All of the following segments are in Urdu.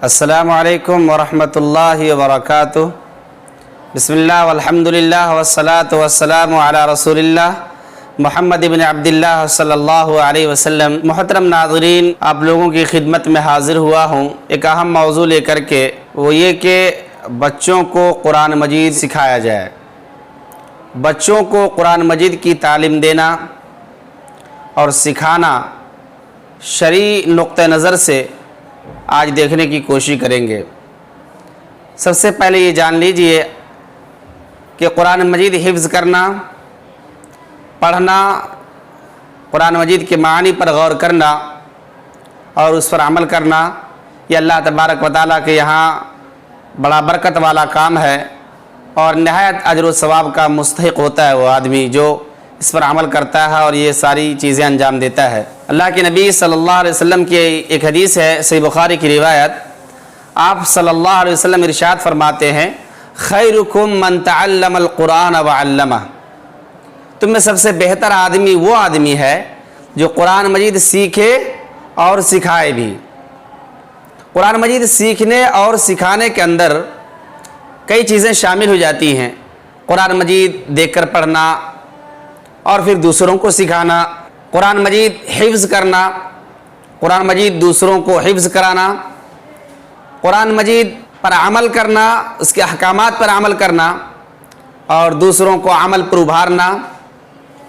السلام علیکم ورحمۃ اللہ وبرکاتہ۔ بسم اللہ والحمدللہ والصلاة والسلام علی رسول اللہ محمد بن عبداللہ صلی اللہ علیہ وسلم۔ محترم ناظرین، آپ لوگوں کی خدمت میں حاضر ہوا ہوں ایک اہم موضوع لے کر کے، وہ یہ کہ بچوں کو قرآن مجید سکھایا جائے۔ بچوں کو قرآن مجید کی تعلیم دینا اور سکھانا شرعی نقطہ نظر سے آج دیکھنے کی کوشش کریں گے۔ سب سے پہلے یہ جان لیجئے کہ قرآن مجید حفظ کرنا، پڑھنا، قرآن مجید کے معانی پر غور کرنا اور اس پر عمل کرنا، یہ اللہ تبارک و تعالیٰ کے یہاں بڑا برکت والا کام ہے اور نہایت اجر و ثواب کا مستحق ہوتا ہے وہ آدمی جو اس پر عمل کرتا ہے اور یہ ساری چیزیں انجام دیتا ہے۔ اللہ کے نبی صلی اللہ علیہ وسلم کی ایک حدیث ہے، صحیح بخاری کی روایت، آپ صلی اللہ علیہ وسلم ارشاد فرماتے ہیں، خیرکم من تعلم القرآن وعلمہ، تم میں سب سے بہتر آدمی وہ آدمی ہے جو قرآن مجید سیکھے اور سکھائے بھی۔ قرآن مجید سیکھنے اور سکھانے کے اندر کئی چیزیں شامل ہو جاتی ہیں۔ قرآن مجید دیکھ کر پڑھنا اور پھر دوسروں کو سکھانا، قرآن مجید حفظ کرنا، قرآن مجید دوسروں کو حفظ کرانا، قرآن مجید پر عمل کرنا، اس کے احکامات پر عمل کرنا اور دوسروں کو عمل پر ابھارنا،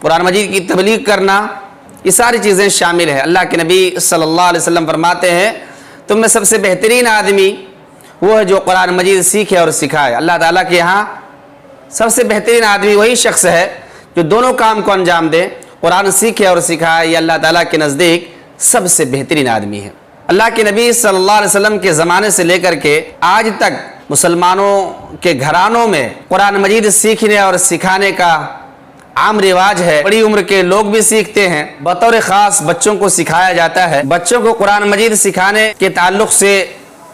قرآن مجید کی تبلیغ کرنا، یہ ساری چیزیں شامل ہیں۔ اللہ کے نبی صلی اللہ علیہ وسلم فرماتے ہیں، تم میں سب سے بہترین آدمی وہ ہے جو قرآن مجید سیکھے اور سکھائے۔ اللہ تعالیٰ کے یہاں سب سے بہترین آدمی وہی شخص ہے جو دونوں کام کو انجام دے، قرآن سیکھے اور سکھائے، یہ اللہ تعالیٰ کے نزدیک سب سے بہترین آدمی ہے۔ اللہ کے نبی صلی اللہ علیہ وسلم کے زمانے سے لے کر کے آج تک مسلمانوں کے گھرانوں میں قرآن مجید سیکھنے اور سکھانے کا عام رواج ہے۔ بڑی عمر کے لوگ بھی سیکھتے ہیں، بطور خاص بچوں کو سکھایا جاتا ہے۔ بچوں کو قرآن مجید سکھانے کے تعلق سے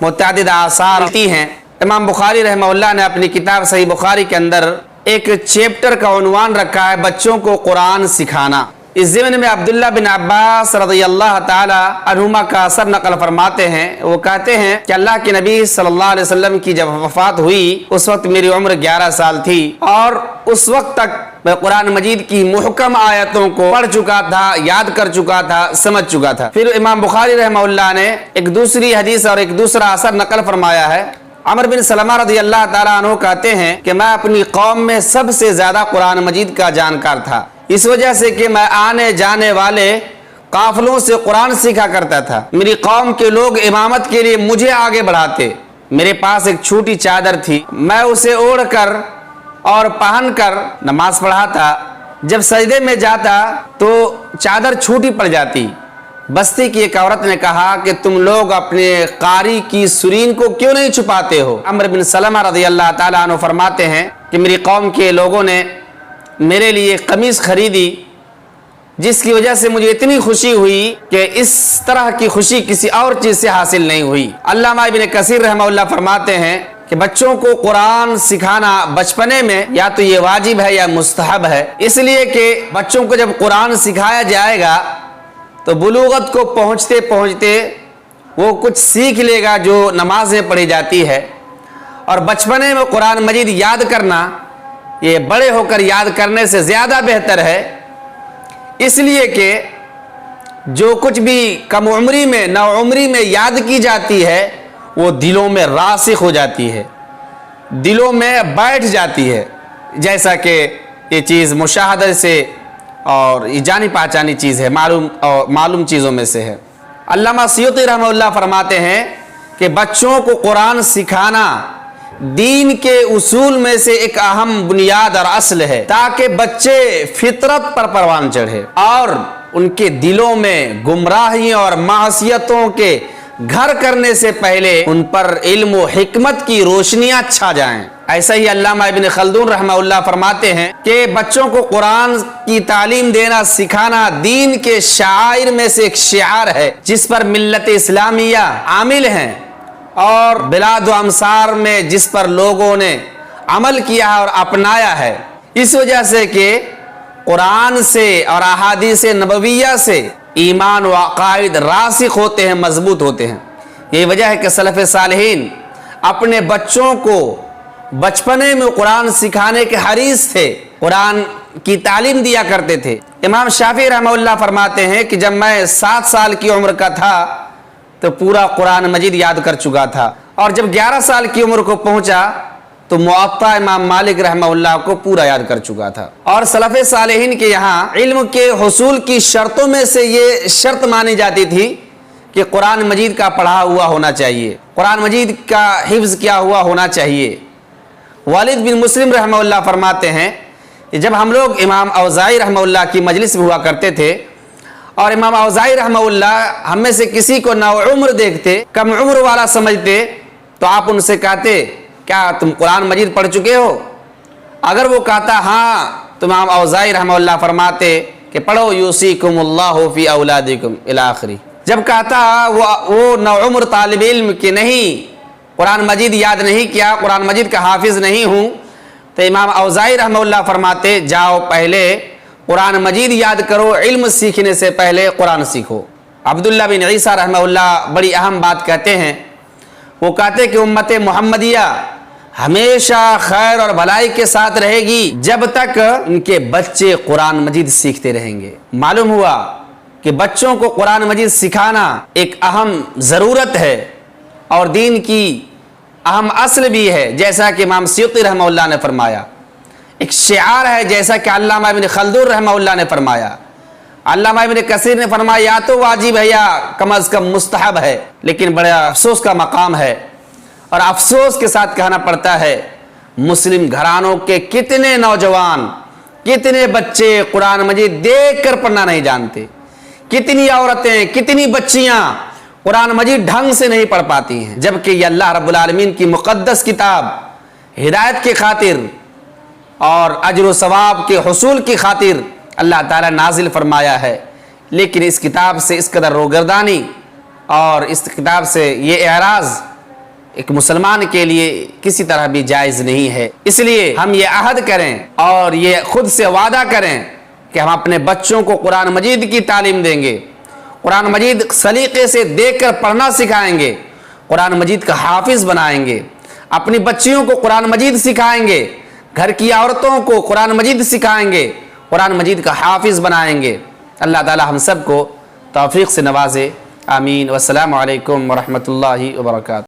متعدد آثار ملتی ہیں۔ امام بخاری رحمہ اللہ نے اپنی کتاب صحیح بخاری کے اندر ایک چیپٹر کا عنوان رکھا ہے، بچوں کو قرآن سکھانا۔ اس ضمن میں عبداللہ بن عباس رضی اللہ تعالی عنہما کا اثر نقل فرماتے ہیں، وہ کہتے ہیں کہ اللہ کے نبی صلی اللہ علیہ وسلم کی جب وفات ہوئی اس وقت میری عمر 11 سال تھی اور اس وقت تک میں قرآن مجید کی محکم آیتوں کو پڑھ چکا تھا، یاد کر چکا تھا، سمجھ چکا تھا۔ پھر امام بخاری رحمہ اللہ نے ایک دوسری حدیث اور ایک دوسرا اثر نقل فرمایا ہے۔ عمر بن سلمہ رضی اللہ تعالیٰ عنہ کہتے ہیں کہ میں اپنی قوم میں سب سے زیادہ قرآن مجید کا جانکار تھا، اس وجہ سے کہ میں آنے جانے والے قافلوں سے قرآن سیکھا کرتا تھا۔ میری قوم کے لوگ امامت کے لیے مجھے آگے بڑھاتے۔ میرے پاس ایک چھوٹی چادر تھی، میں اسے اوڑھ کر اور پہن کر نماز پڑھاتا۔ جب سجدے میں جاتا تو چادر چھوٹی پڑ جاتی۔ بستی کی ایک عورت نے کہا کہ تم لوگ اپنے قاری کی سرین کو کیوں نہیں چھپاتے ہو؟ عمر بن سلمہ رضی اللہ تعالیٰ عنہ فرماتے ہیں کہ میری قوم کے لوگوں نے میرے لیے قمیص خریدی، جس کی وجہ سے مجھے اتنی خوشی ہوئی کہ اس طرح کی خوشی کسی اور چیز سے حاصل نہیں ہوئی۔ علامہ ابن کثیر رحمہ اللہ فرماتے ہیں کہ بچوں کو قرآن سکھانا بچپنے میں یا تو یہ واجب ہے یا مستحب ہے، اس لیے کہ بچوں کو جب قرآن سکھایا جائے گا تو بلوغت کو پہنچتے پہنچتے وہ کچھ سیکھ لے گا جو نماز میں پڑھی جاتی ہے، اور بچپنے میں قرآن مجید یاد کرنا یہ بڑے ہو کر یاد کرنے سے زیادہ بہتر ہے، اس لیے کہ جو کچھ بھی کم عمری میں نوعمری میں یاد کی جاتی ہے وہ دلوں میں راسخ ہو جاتی ہے، دلوں میں بیٹھ جاتی ہے، جیسا کہ یہ چیز مشاہدے سے اور یہ جانی پہچانی چیز ہے، معلوم چیزوں میں سے ہے۔ علامہ سیوطی رحمہ اللہ فرماتے ہیں کہ بچوں کو قرآن سکھانا دین کے اصول میں سے ایک اہم بنیاد اور اصل ہے، تاکہ بچے فطرت پر پروان چڑھے اور ان کے دلوں میں گمراہیوں اور معصیتوں کے گھر کرنے سے پہلے ان پر علم و حکمت کی روشنیاں چھا جائیں۔ ایسا ہی علامہ ابن خلدون رحمہ اللہ فرماتے ہیں کہ بچوں کو قرآن کی تعلیم دینا سکھانا دین کے شعائر میں سے ایک شعار ہے، جس پر ملت اسلامیہ عامل ہیں اور بلاد و امصار میں جس پر لوگوں نے عمل کیا اور اپنایا ہے، اس وجہ سے کہ قرآن سے اور احادیث نبویہ سے ایمان و عقائد راسخ ہوتے ہیں، مضبوط ہوتے ہیں۔ یہی وجہ ہے کہ سلف صالحین اپنے بچوں کو بچپنے میں قرآن سکھانے کے حریص تھے، قرآن کی تعلیم دیا کرتے تھے۔ امام شافعی رحمہ اللہ فرماتے ہیں کہ جب میں 7 سال کی عمر کا تھا تو پورا قرآن مجید یاد کر چکا تھا، اور جب 11 سال کی عمر کو پہنچا تو موطا امام مالک رحمہ اللہ کو پورا یاد کر چکا تھا۔ اور سلف صالحین کے یہاں علم کے حصول کی شرطوں میں سے یہ شرط مانی جاتی تھی کہ قرآن مجید کا پڑھا ہوا ہونا چاہیے، قرآن مجید کا حفظ کیا ہوا ہونا چاہیے۔ والد بن مسلم رحمہ اللہ فرماتے ہیں کہ جب ہم لوگ امام اوزاعی رحمہ اللہ کی مجلس میں ہوا کرتے تھے اور امام اوزاعی رحمہ اللہ ہم میں سے کسی کو نو عمر دیکھتے، کم عمر والا سمجھتے، تو آپ ان سے کہتے کیا تم قرآن مجید پڑھ چکے ہو؟ اگر وہ کہتا ہاں تو امام اوزاعی رحمہ اللہ فرماتے کہ پڑھو یوصیکم اللہ فی اولادکم الی آخری۔ جب کہتا وہ نو عمر طالب علم کہ نہیں قرآن مجید یاد نہیں کیا، قرآن مجید کا حافظ نہیں ہوں، تو امام اوزاعی رحمہ اللہ فرماتے جاؤ پہلے قرآن مجید یاد کرو، علم سیکھنے سے پہلے قرآن سیکھو۔ عبداللہ بن عیسیٰ رحمہ اللہ بڑی اہم بات کہتے ہیں، وہ کہتے کہ امت محمدیہ ہمیشہ خیر اور بھلائی کے ساتھ رہے گی جب تک ان کے بچے قرآن مجید سیکھتے رہیں گے۔ معلوم ہوا کہ بچوں کو قرآن مجید سکھانا ایک اہم ضرورت ہے اور دین کی اہم اصل بھی ہے، جیسا کہ امام سیوطی رحمہ اللہ نے فرمایا، ایک شعار ہے جیسا کہ علامہ ابن خلدون رحمہ اللہ نے فرمایا، علامہ ابن کثیر نے فرمایا یا تو واجب ہے یا کم از کم مستحب ہے، لیکن بڑے افسوس کا مقام ہے اور افسوس کے ساتھ کہنا پڑتا ہے مسلم گھرانوں کے کتنے نوجوان، کتنے بچے قرآن مجید دیکھ کر پڑھنا نہیں جانتے، کتنی عورتیں، کتنی بچیاں قرآن مجید ڈھنگ سے نہیں پڑھ پاتی ہیں، جبکہ یہ اللہ رب العالمین کی مقدس کتاب ہدایت کی خاطر اور اجر و ثواب کے حصول کی خاطر اللہ تعالیٰ نازل فرمایا ہے، لیکن اس کتاب سے اس قدر روگردانی اور اس کتاب سے یہ اعراض ایک مسلمان کے لیے کسی طرح بھی جائز نہیں ہے۔ اس لیے ہم یہ عہد کریں اور یہ خود سے وعدہ کریں کہ ہم اپنے بچوں کو قرآن مجید کی تعلیم دیں گے، قرآن مجید سلیقے سے دیکھ کر پڑھنا سکھائیں گے، قرآن مجید کا حافظ بنائیں گے، اپنی بچیوں کو قرآن مجید سکھائیں گے، گھر کی عورتوں کو قرآن مجید سکھائیں گے، قرآن مجید کا حافظ بنائیں گے۔ اللہ تعالی ہم سب کو توفیق سے نوازے، آمین۔ والسلام علیکم ورحمۃ اللہ وبرکاتہ۔